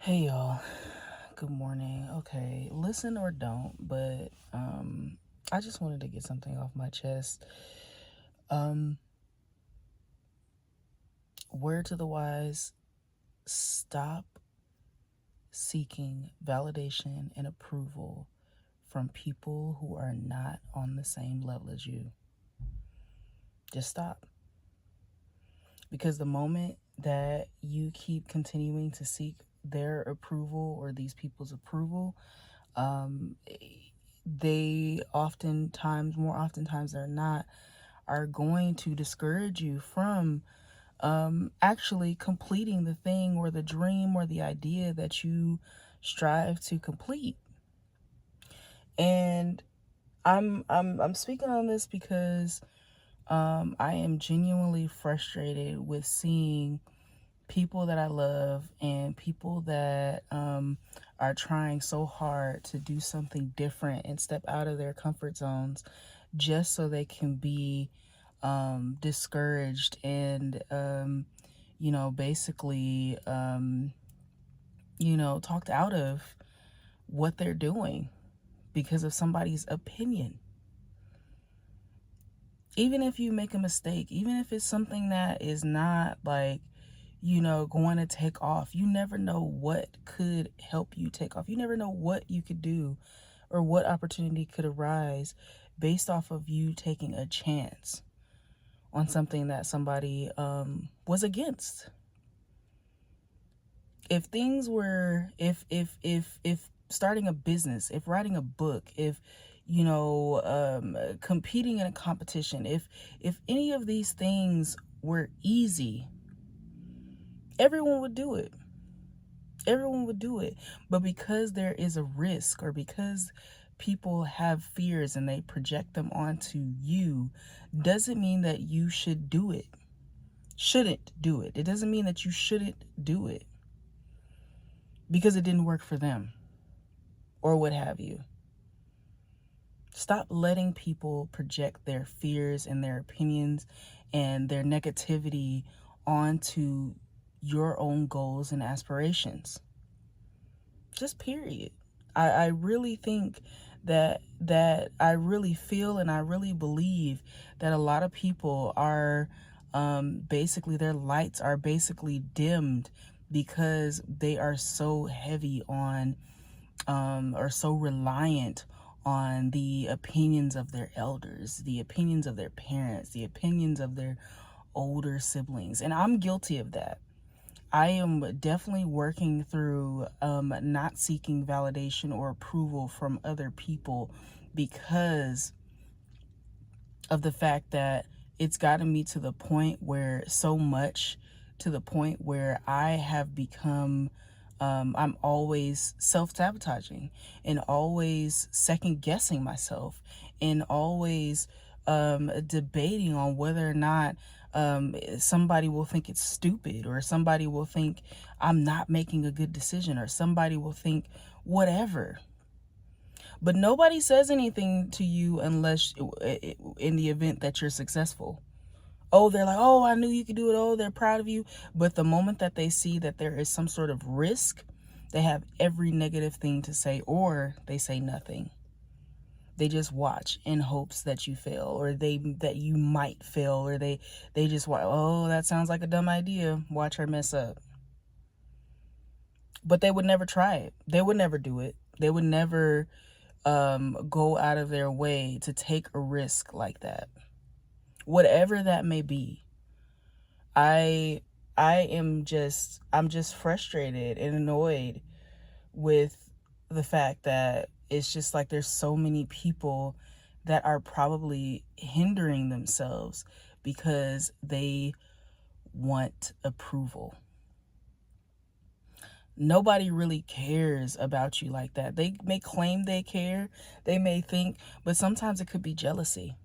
Hey y'all, good morning. Okay, listen or don't, but I just wanted to get something off my chest. Um Word to the wise, stop seeking validation and approval from people who are not on the same level as you. Just stop. Because the moment that you keep continuing to seek their approval or these people's approval, um, they more oftentimes than not, are going to discourage you from actually completing the thing or the dream or the idea that you strive to complete. And I'm speaking on this because I am genuinely frustrated with seeing people that I love and people that are trying so hard to do something different and step out of their comfort zones just so they can be discouraged and, basically, talked out of what they're doing because of somebody's opinion. Even if you make a mistake, even if it's something that is not like, going to take off, you never know what could help you take off. You never know what you could do or what opportunity could arise based off of you taking a chance on something that somebody was against. If things were, if starting a business, if writing a book, if competing in a competition, if any of these things were easy, everyone would do it. Everyone would do it. But because there is a risk, or because people have fears and they project them onto you, doesn't mean that you shouldn't do it. It doesn't mean that you shouldn't do it because it didn't work for them or what have you. Stop letting people project their fears and their opinions and their negativity onto your own goals and aspirations. Just period. I really think that I really feel and I really believe that a lot of people are basically, their lights are basically dimmed because they are so heavy on or so reliant on the opinions of their elders, the opinions of their parents, the opinions of their older siblings. And I'm guilty of that. I am definitely working through not seeking validation or approval from other people because of the fact that it's gotten me to the point where I have become, I'm always self-sabotaging and always second guessing myself and always debating on whether or not somebody will think it's stupid, or somebody will think I'm not making a good decision, or somebody will think whatever. But nobody says anything to you unless in the event that you're successful. Oh, they're like, oh, I knew you could do it. Oh, they're proud of you. But the moment that they see that there is some sort of risk, they have every negative thing to say, or they say nothing. They just watch in hopes that you fail, or that you might fail, or they just watch. Oh, that sounds like a dumb idea. Watch her mess up. But they would never try it. They would never do it. They would never go out of their way to take a risk like that, whatever that may be. I'm just frustrated and annoyed with the fact that it's just like there's so many people that are probably hindering themselves because they want approval. Nobody really cares about you like that. They may claim they care, they may think, but sometimes it could be jealousy.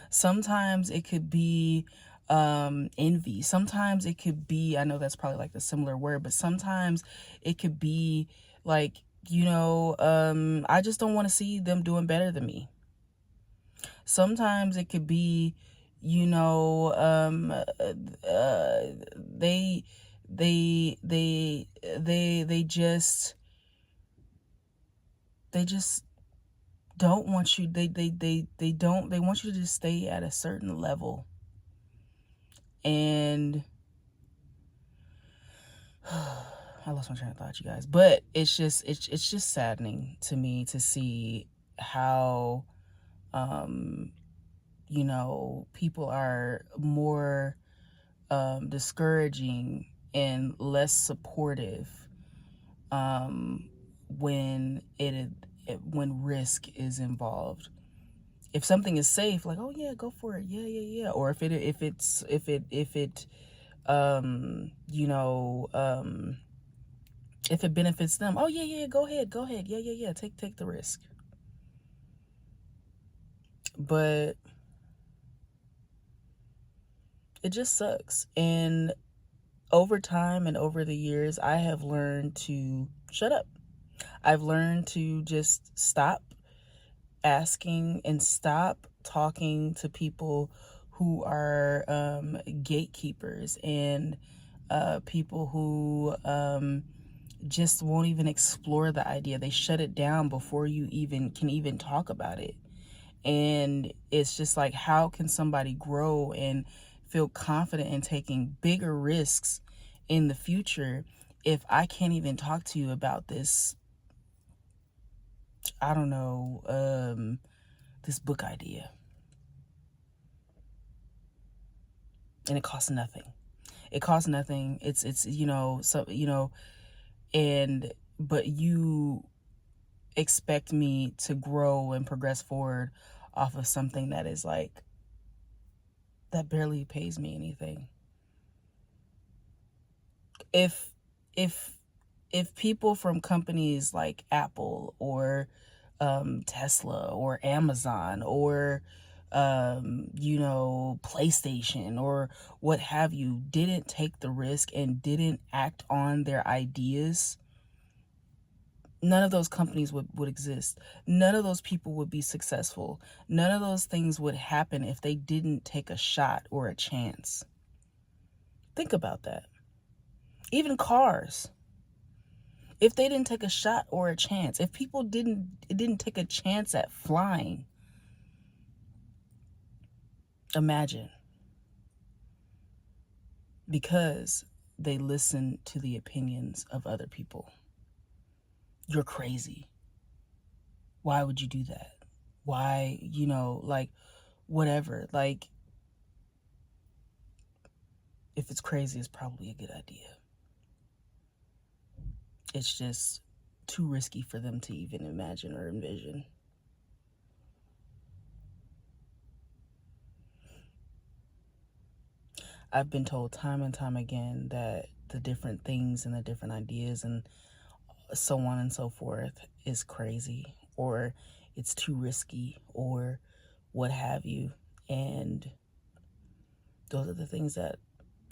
Sometimes it could be envy. Sometimes it could be, I know that's probably like the similar word, but sometimes it could be like, I just don't want to see them doing better than me. Sometimes it could be, they they just don't want you, they want you to just stay at a certain level. And I lost my train of thought, you guys. But it's just saddening to me to see how people are more discouraging and less supportive when when risk is involved. If something is safe, like, oh yeah, go for it, yeah. Or um you know um if it benefits them, oh yeah, go ahead, yeah, take the risk. But it just sucks. And over time and over the years, I have learned to shut up. I've learned to just stop asking and stop talking to people who are gatekeepers and people who just won't even explore the idea. They shut it down before you even can even talk about it. And it's just like, how can somebody grow and feel confident in taking bigger risks in the future if I can't even talk to you about this, I don't know, this book idea? And it costs nothing. It costs nothing. It's so and but you expect me to grow and progress forward off of something that is like, that barely pays me anything. If if if people from companies like Apple or Tesla or Amazon or PlayStation or what have you didn't take the risk and didn't act on their ideas, none of those companies would exist. None of those people would be successful. None of those things would happen if they didn't take a shot or a chance. Think about that. Even cars, if they didn't take a shot or a chance, if people didn't take a chance at flying, imagine, because they listen to the opinions of other people. You're crazy. Why would you do that? Why, like, whatever. Like, if it's crazy, it's probably a good idea. It's just too risky for them to even imagine or envision. I've been told time and time again that the different things and the different ideas and so on and so forth is crazy, or it's too risky, or what have you. And those are the things that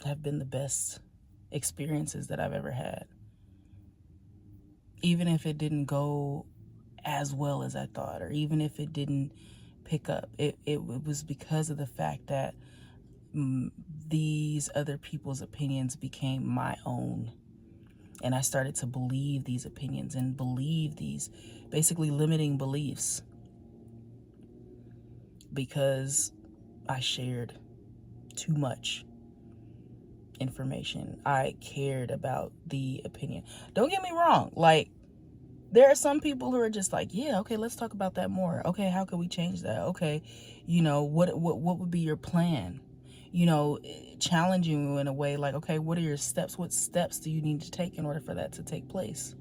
have been the best experiences that I've ever had. Even if it didn't go as well as I thought, or even if it didn't pick up, it was because of the fact that these other people's opinions became my own. And I started to believe these opinions and believe these basically limiting beliefs because I shared too much information. I cared about the opinion. Don't get me wrong. Like, there are some people who are just like, yeah, okay, let's talk about that more. Okay, how can we change that? Okay, what would be your plan? Challenging you in a way like, okay, what are your steps? What steps do you need to take in order for that to take place?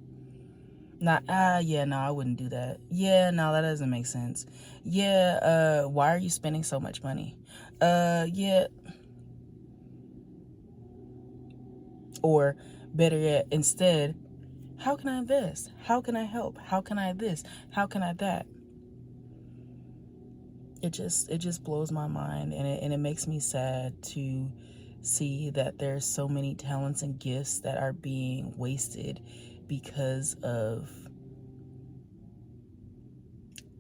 Not, yeah, no, I wouldn't do that. Yeah, no, that doesn't make sense. Yeah, why are you spending so much money? Yeah. Or better yet, instead, how can I invest? How can I help? How can I this? How can I that? It just blows my mind, and it makes me sad to see that there's so many talents and gifts that are being wasted because of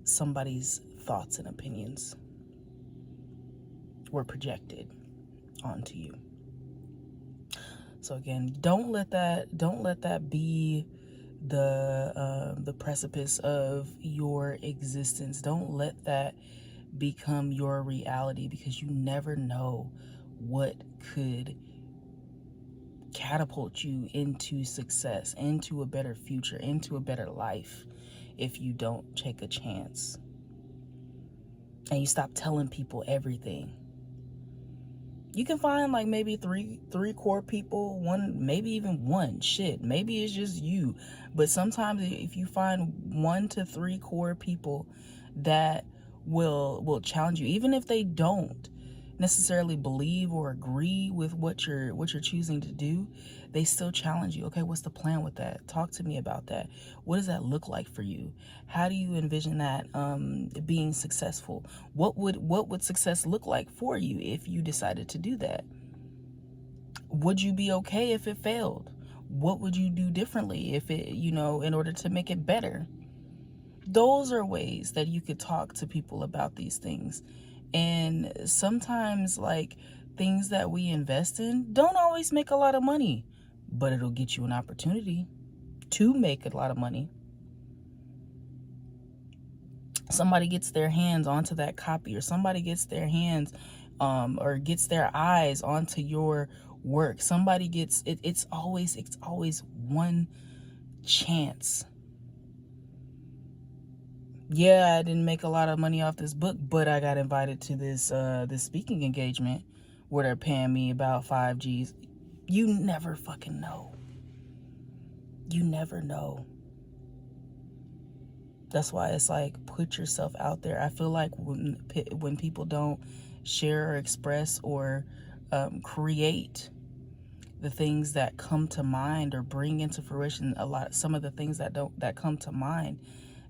somebody's thoughts and opinions were projected onto you. So again, don't let that be the precipice of your existence. Don't let that become your reality, because you never know what could catapult you into success, into a better future, into a better life, if you don't take a chance and you stop telling people everything. You can find like maybe three core people, one, maybe even one, shit, maybe it's just you. But sometimes if you find 1 to 3 core people that will challenge you, even if they don't necessarily believe or agree with what you're choosing to do, they still challenge you. Okay, what's the plan with that? Talk to me about that. What does that look like for you? How do you envision that being successful? What would success look like for you if you decided to do that? Would you be okay if it failed? What would you do differently if it, in order to make it better? Those are ways that you could talk to people about these things. And sometimes, like, things that we invest in don't always make a lot of money, but it'll get you an opportunity to make a lot of money. Somebody gets their hands onto that copy, or somebody gets their hands or gets their eyes onto your work. Somebody gets it. It's always one chance. Yeah, I didn't make a lot of money off this book, but I got invited to this speaking engagement where they're paying me about 5 G's. You never fucking know. You never know. That's why it's like, put yourself out there. I feel like when people don't share or express or create the things that come to mind or bring into fruition, some of the things that come to mind,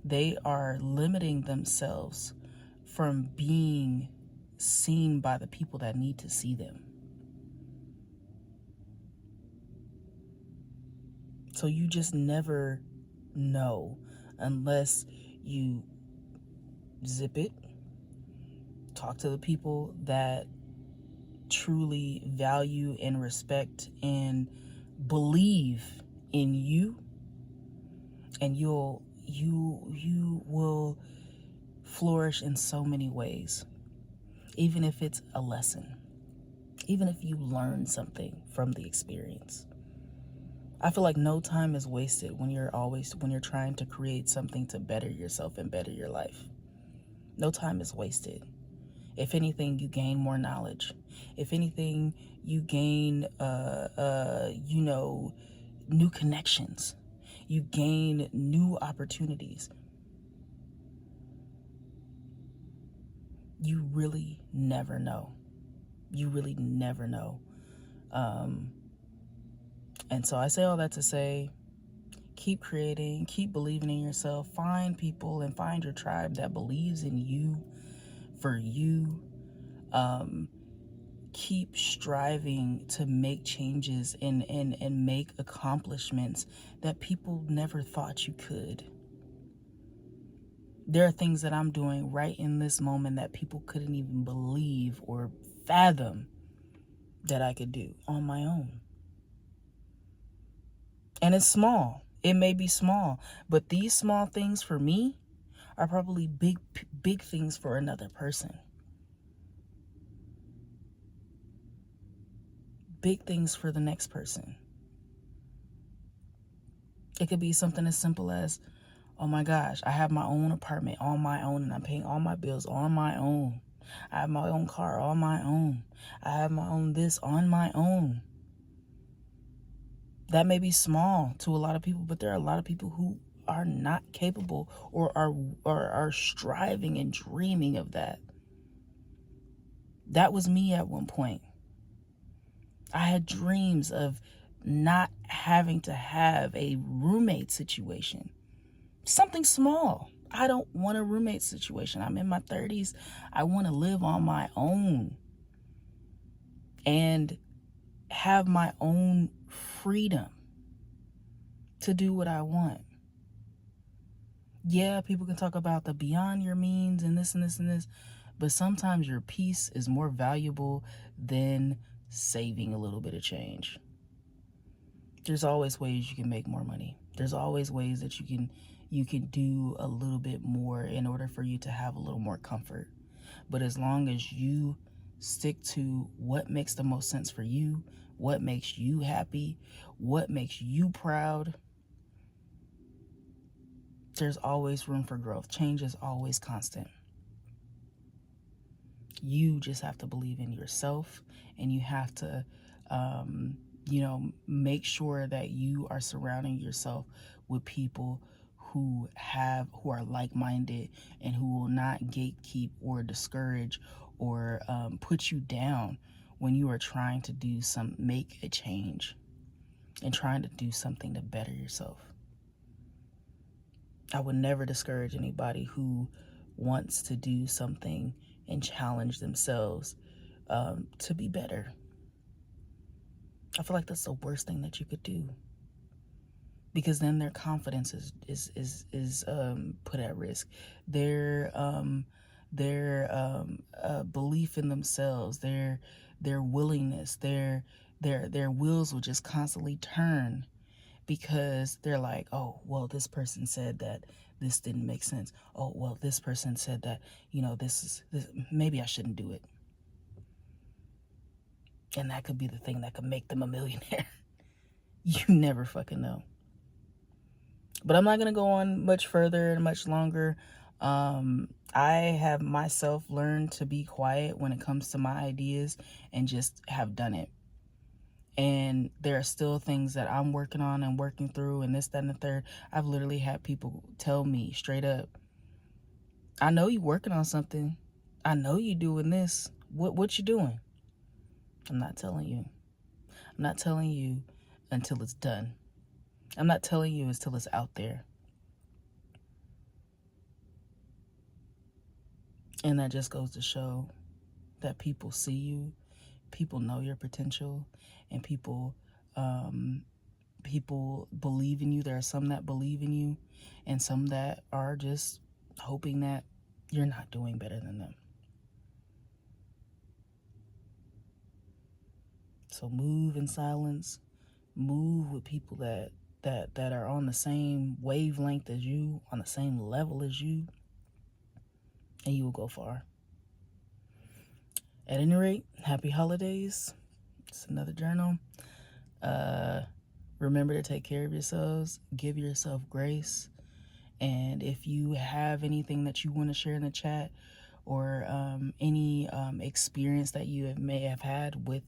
they are limiting themselves from being seen by the people that need to see them. So you just never know unless you zip it, talk to the people that truly value and respect and believe in you, and you will flourish in so many ways. Even if it's a lesson, even if you learn something from the experience. I feel like no time is wasted when you're trying to create something to better yourself and better your life. No time is wasted. If anything, you gain more knowledge. If anything, you gain new connections. You gain new opportunities. You really never know. You really never know. And so I say all that to say, keep creating, keep believing in yourself, find people and find your tribe that believes in you, for you. Keep striving to make changes and make accomplishments that people never thought you could. There are things that I'm doing right in this moment that people couldn't even believe or fathom that I could do on my own. And it's small. It may be small, but these small things for me are probably big things for another person. Big things for the next person. It could be something as simple as, oh my gosh, I have my own apartment on my own and I'm paying all my bills on my own. I have my own car on my own. I have my own this on my own. That may be small to a lot of people, but there are a lot of people who are not capable or are striving and dreaming of that. That was me at one point. I had dreams of not having to have a roommate situation. Something small. I don't want a roommate situation. I'm in my 30s. I want to live on my own and have my own freedom to do what I want. Yeah, people can talk about the beyond your means and this and this and this, but sometimes your peace is more valuable than saving a little bit of change. There's always ways you can make more money. There's always ways that you can do a little bit more in order for you to have a little more comfort. But as long as you stick to what makes the most sense for you, what makes you happy, what makes you proud, there's always room for growth. Change is always constant. You just have to believe in yourself, and you have to make sure that you are surrounding yourself with people who are like-minded, and who will not gatekeep or discourage or put you down when you are trying to make a change and trying to do something to better yourself. I would never discourage anybody who wants to do something and challenge themselves to be better. I feel like that's the worst thing that you could do, because then their confidence is put at risk. Their belief in themselves, their willingness, their wheels will just constantly turn, because they're like, oh, well, this person said that this didn't make sense. Oh, well, this person said that, this maybe I shouldn't do it. And that could be the thing that could make them a millionaire. You never fucking know. But I'm not going to go on much further and much longer. I have myself learned to be quiet when it comes to my ideas, and just have done it. And there are still things that I'm working on and working through, and this, that, and the third. I've literally had people tell me straight up, I know you working on something. I know you doing this. What you doing? I'm not telling you. I'm not telling you until it's done. I'm not telling you until it's out there. And that just goes to show that people see you, people know your potential, and people believe in you. There are some that believe in you, and some that are just hoping that you're not doing better than them. So move in silence, move with people that are on the same wavelength as you, on the same level as you, and you will go far. At any rate, happy holidays. It's another journal. Remember to take care of yourselves, give yourself grace, and if you have anything that you want to share in the chat, or any experience that you may have had with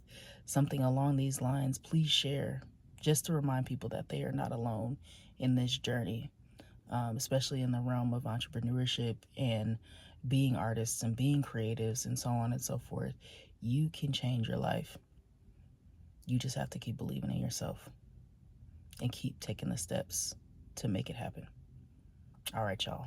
something along these lines, please share, just to remind people that they are not alone in this journey, especially in the realm of entrepreneurship and being artists and being creatives and so on and so forth. You can change your life. You just have to keep believing in yourself and keep taking the steps to make it happen. All right, y'all.